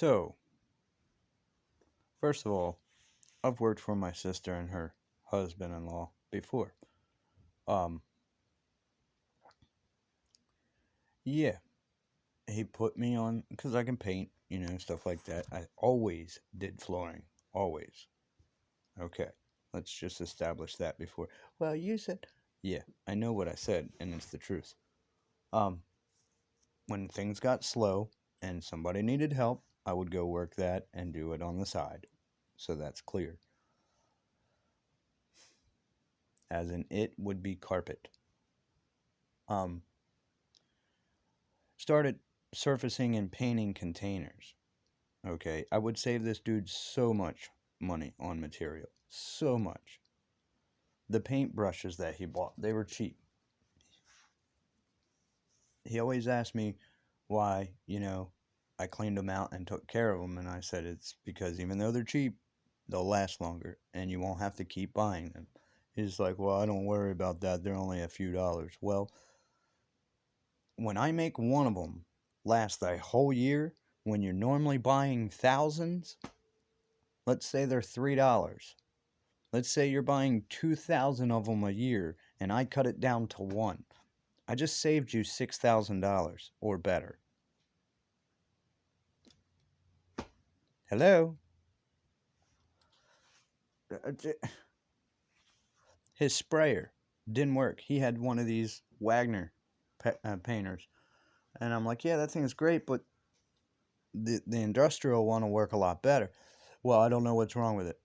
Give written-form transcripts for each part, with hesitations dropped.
So, first of all, I've worked for my sister and her husband-in-law before. Um, yeah, he put me on because I can paint, stuff like that. I always did flooring, always. Okay, let's just establish that before. Well, you said, yeah, I know what I said, and it's the truth. Um, when things got slow and somebody needed help, I would go work that and do it on the side. So that's clear. As in, it would be carpet. Um, started surfacing and painting containers. Okay, I would save this dude so much money on material. So much. The paint brushes that he bought, they were cheap. He always asked me why, I cleaned them out and took care of them. And I said it's because even though they're cheap, they'll last longer and you won't have to keep buying them. He's like, well, I don't worry about that. They're only a few dollars. Well, when I make one of them last a whole year, when you're normally buying thousands, let's say they're $3. Let's say you're buying 2,000 of them a year and I cut it down to one. I just saved you $6,000 or better. Hello? His sprayer didn't work. He had one of these Wagner painters. And I'm like, yeah, that thing is great, but the industrial one will work a lot better. Well, I don't know what's wrong with it.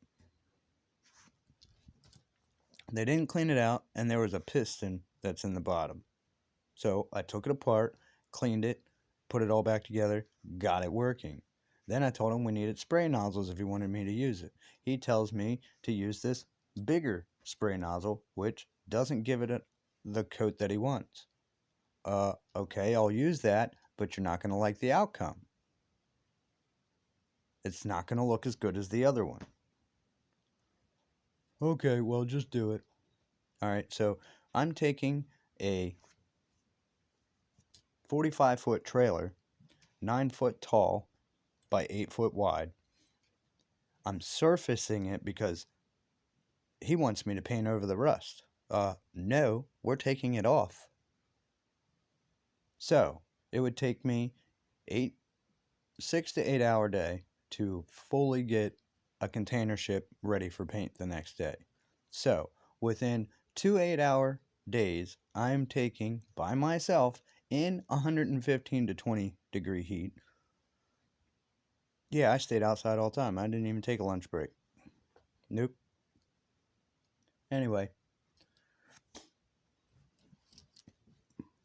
They didn't clean it out, and there was a piston that's in the bottom. So I took it apart, cleaned it, put it all back together, got it working. Then I told him we needed spray nozzles if he wanted me to use it. He tells me to use this bigger spray nozzle, which doesn't give it the coat that he wants. Okay, I'll use that, but you're not going to like the outcome. It's not going to look as good as the other one. Okay, well, just do it. All right, so I'm taking a 45-foot trailer, 9 foot tall by 8 foot wide. I'm surfacing it because he wants me to paint over the rust. No, we're taking it off. So it would take me 6 to 8 hour day to fully get a container ship ready for paint the next day. So within 2 8 hour days, I'm taking by myself in 115 to 20 degree heat. Yeah, I stayed outside all the time. I didn't even take a lunch break. Nope. Anyway.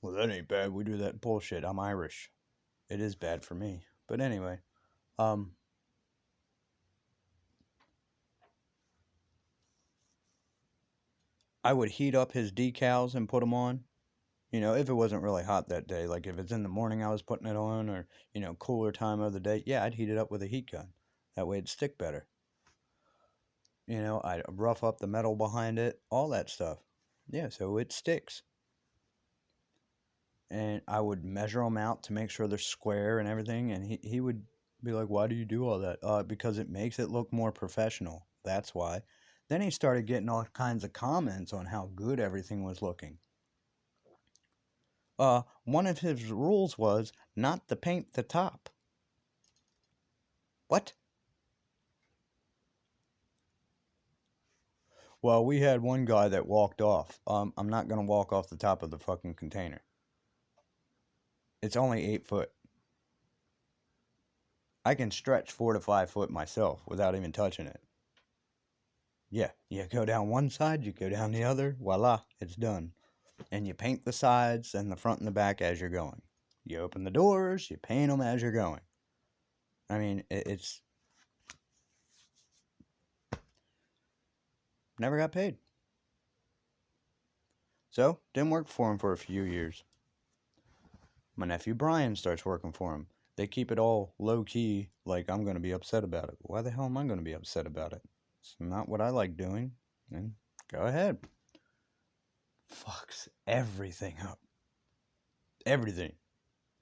Well, that ain't bad. We do that bullshit. I'm Irish. It is bad for me. But anyway, I would heat up his decals and put them on. If it wasn't really hot that day, like if it's in the morning I was putting it on, or, cooler time of the day, yeah, I'd heat it up with a heat gun. That way it'd stick better. I'd rough up the metal behind it, all that stuff. Yeah, so it sticks. And I would measure them out to make sure they're square and everything, and he would be like, why do you do all that? Because it makes it look more professional. That's why. Then he started getting all kinds of comments on how good everything was looking. One of his rules was not to paint the top. What? Well, we had one guy that walked off. I'm not going to walk off the top of the fucking container. It's only 8 foot. I can stretch 4 to 5 foot myself without even touching it. Yeah, you go down one side, you go down the other, voila, it's done. And you paint the sides and the front and the back as you're going. You open the doors, you paint them as you're going. I mean, it's... Never got paid. So, didn't work for him for a few years. My nephew Brian starts working for him. They keep it all low-key, like I'm going to be upset about it. Why the hell am I going to be upset about it? It's not what I like doing. And go ahead. Fucks everything up. Everything.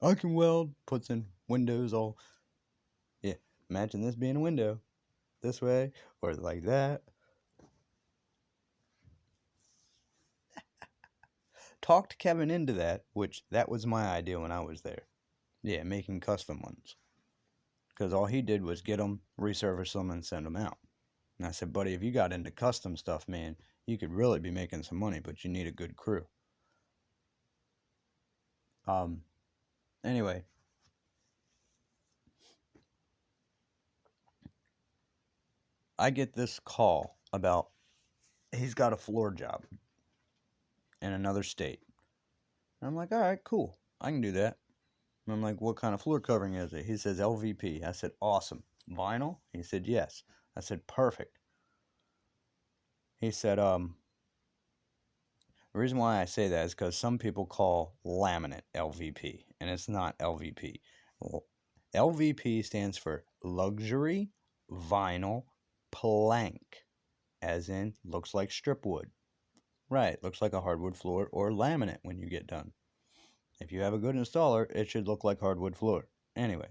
I can weld, puts in windows all... Yeah, imagine this being a window. This way, or like that. Talked Kevin into that, which that was my idea when I was there. Yeah, making custom ones. Because all he did was get them, resurface them, and send them out. And I said, buddy, if you got into custom stuff, man, you could really be making some money, but you need a good crew. Anyway. I get this call about he's got a floor job in another state. And I'm like, all right, cool. I can do that. And I'm like, what kind of floor covering is it? He says LVP. I said, awesome. Vinyl? He said, yes. I said, perfect. He said, the reason why I say that is because some people call laminate LVP, and it's not LVP. LVP stands for luxury vinyl plank, as in looks like strip wood. Right, looks like a hardwood floor or laminate when you get done. If you have a good installer, it should look like hardwood floor. Anyway,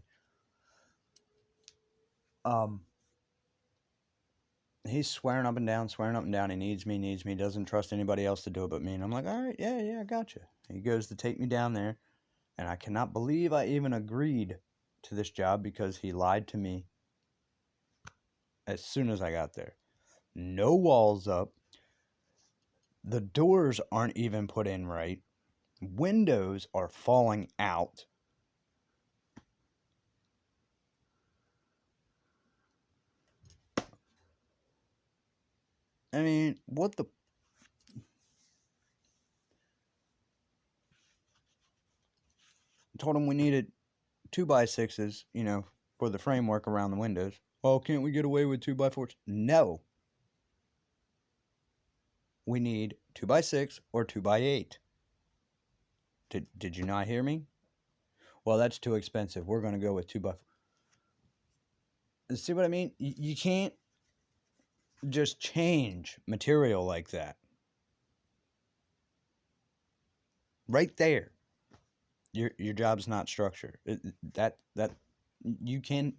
he's swearing up and down. He needs me, doesn't trust anybody else to do it but me. And I'm like, all right, yeah, I gotcha. He goes to take me down there, and I cannot believe I even agreed to this job because he lied to me as soon as I got there. No walls up. The doors aren't even put in right. Windows are falling out. I mean, what the... Told him we needed 2x6s, for the framework around the windows. Oh, can't we get away with 2x4s? No. We need 2x6 or 2x8. Did you not hear me? Well, that's too expensive. We're going to go with 2x4. See what I mean? You can't just change material like that. Right there. Your job's not structure. That you can...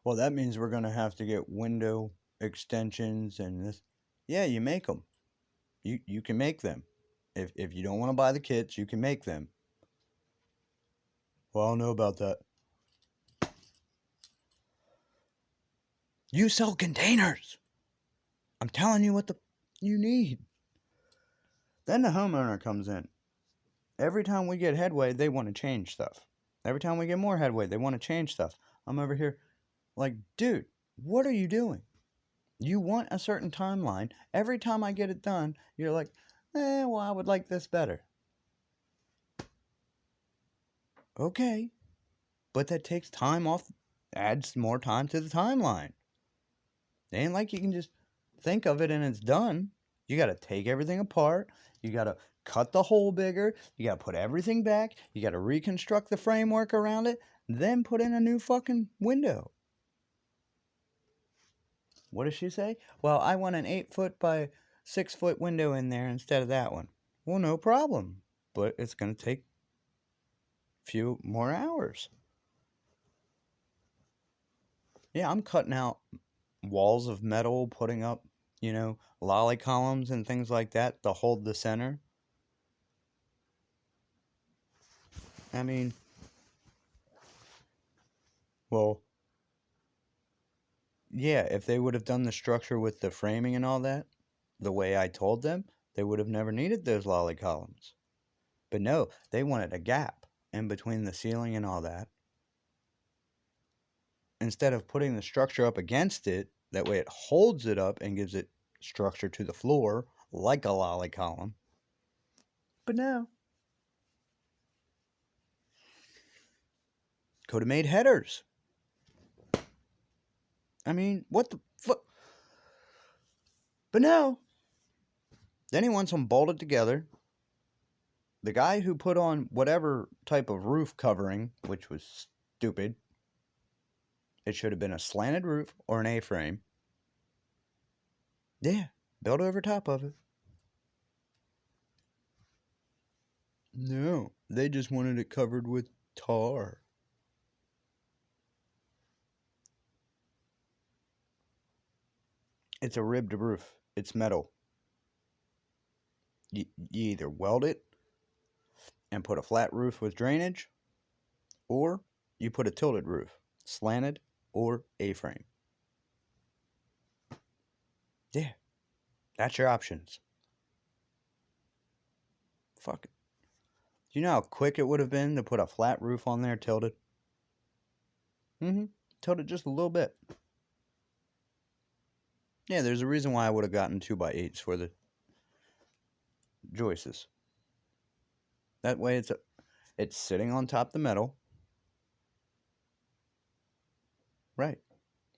Well, that means we're going to have to get window extensions and this. Yeah, you make them. You can make them. If you don't want to buy the kits, you can make them. Well, I don't know about that. You sell containers. I'm telling you what you need. Then the homeowner comes in. Every time we get headway, they want to change stuff. Every time we get more headway, they want to change stuff. I'm over here like, dude, what are you doing? You want a certain timeline. Every time I get it done, you're like, well, I would like this better. Okay. But that takes time off, adds more time to the timeline. It ain't like you can just think of it and it's done. You got to take everything apart. You got to cut the hole bigger. You got to put everything back. You got to reconstruct the framework around it. Then put in a new fucking window. What does she say? Well, I want an 8-foot by 6-foot window in there instead of that one. Well, no problem. But it's going to take a few more hours. Yeah, I'm cutting out walls of metal, putting up, lolly columns and things like that to hold the center. I mean, well, yeah, if they would have done the structure with the framing and all that, the way I told them, they would have never needed those lolly columns. But no, they wanted a gap in between the ceiling and all that. Instead of putting the structure up against it, that way it holds it up and gives it structure to the floor like a lolly column. But no. Could have made headers. I mean, what the fuck? But no. Then he wants them bolted together. The guy who put on whatever type of roof covering, which was stupid, It should have been a slanted roof or an A-frame. Yeah, built over top of it. No, they just wanted it covered with tar. It's a ribbed roof. It's metal. You either weld it and put a flat roof with drainage, or you put a tilted roof, slanted or A-frame. Yeah, that's your options. Fuck it. Do you know how quick it would have been to put a flat roof on there tilted? Tilted just a little bit. Yeah, there's a reason why I would have gotten 2x8s for the joists. That way it's sitting on top of the metal. Right.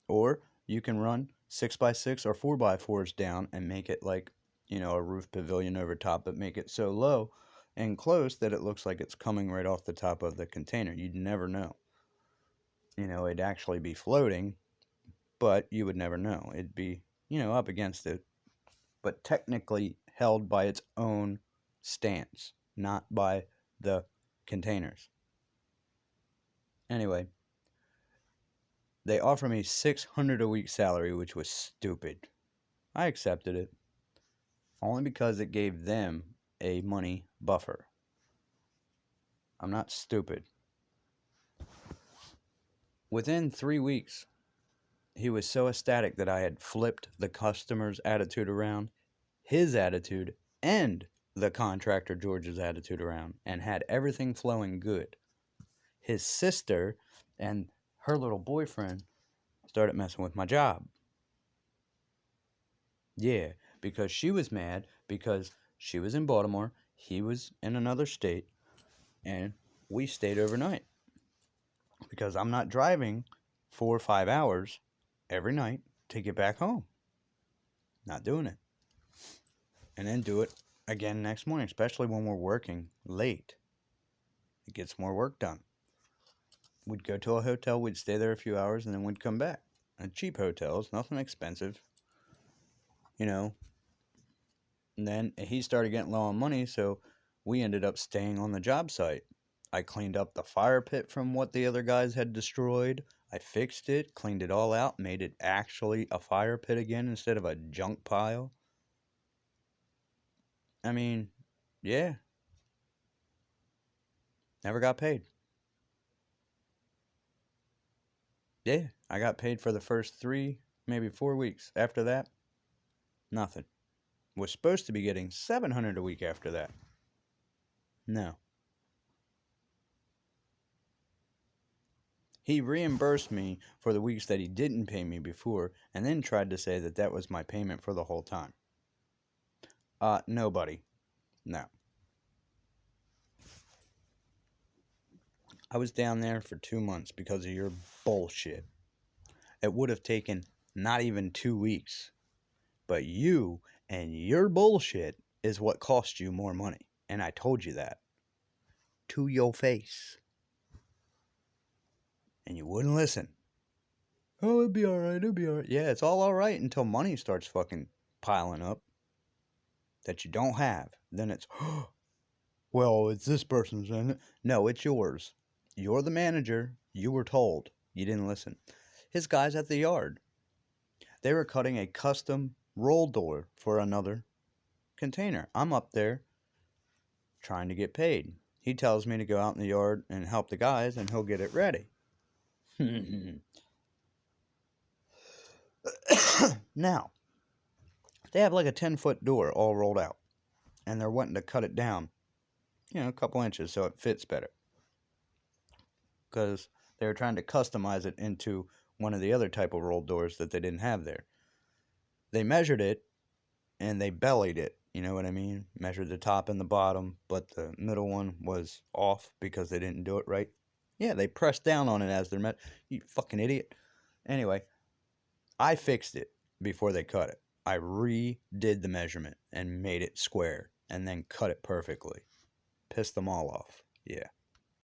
Or you can run 6x6 or 4x4s down and make it like, a roof pavilion over top, but make it so low and close that it looks like it's coming right off the top of the container. You'd never know. It'd actually be floating, but you would never know. It'd be, up against it, but technically held by its own stance, not by the containers. Anyway, they offered me $600 a week salary, which was stupid. I accepted it, only because it gave them a money buffer. I'm not stupid. Within 3 weeks, he was so ecstatic that I had flipped the customer's attitude around, his attitude, and the contractor George's attitude around, and had everything flowing good. His sister and her little boyfriend started messing with my job. Yeah, because she was mad because she was in Baltimore, he was in another state, and we stayed overnight. Because I'm not driving 4 or 5 hours every night to get back home. Not doing it. And then do it again next morning, especially when we're working late. It gets more work done. We'd go to a hotel, we'd stay there a few hours, and then we'd come back. And cheap hotels, nothing expensive. And then he started getting low on money, so we ended up staying on the job site. I cleaned up the fire pit from what the other guys had destroyed. I fixed it, cleaned it all out, made it actually a fire pit again instead of a junk pile. I mean, yeah. Never got paid. Yeah, I got paid for the first 3, maybe 4 weeks. After that, nothing. Was supposed to be getting $700 a week after that. No. He reimbursed me for the weeks that he didn't pay me before, and then tried to say that that was my payment for the whole time. Nobody. No. I was down there for 2 months because of your bullshit. It would have taken not even 2 weeks. But you and your bullshit is what cost you more money. And I told you that. To your face. And you wouldn't listen. Oh, it'll be alright, it'll be alright. Yeah, it's all alright until money starts fucking piling up that you don't have. Then it's, well, it's this person's, isn't it? No, it's yours. You're the manager. You were told. You didn't listen. His guys at the yard, they were cutting a custom roll door for another container. I'm up there trying to get paid. He tells me to go out in the yard and help the guys, and he'll get it ready. Now, they have like a 10-foot door all rolled out, and they're wanting to cut it down, a couple inches so it fits better. Because they were trying to customize it into one of the other type of rolled doors that they didn't have there. They measured it, and they bellied it. You know what I mean? Measured the top and the bottom, but the middle one was off because they didn't do it right. Yeah, they pressed down on it as they're You fucking idiot. Anyway, I fixed it before they cut it. I redid the measurement and made it square and then cut it perfectly. Pissed them all off. Yeah.